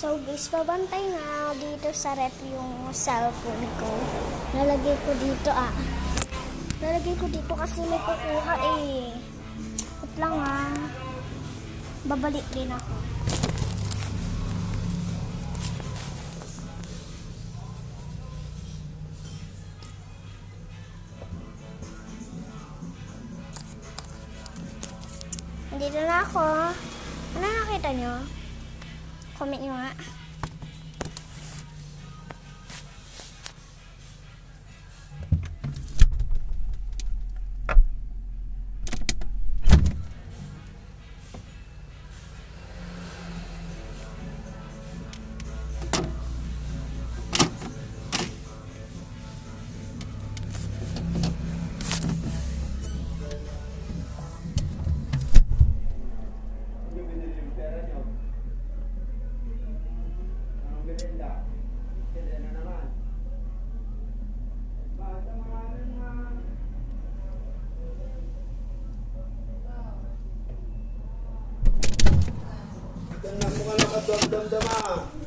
So guys, pabantay nga dito sa rep yung cellphone ko. Nalagay ko dito Nalagay ko dito kasi may kukuha eh. Wait lang babalik din ako. Nandito na ako. Ano nakita nyo? Comment nyo nga. Damdama.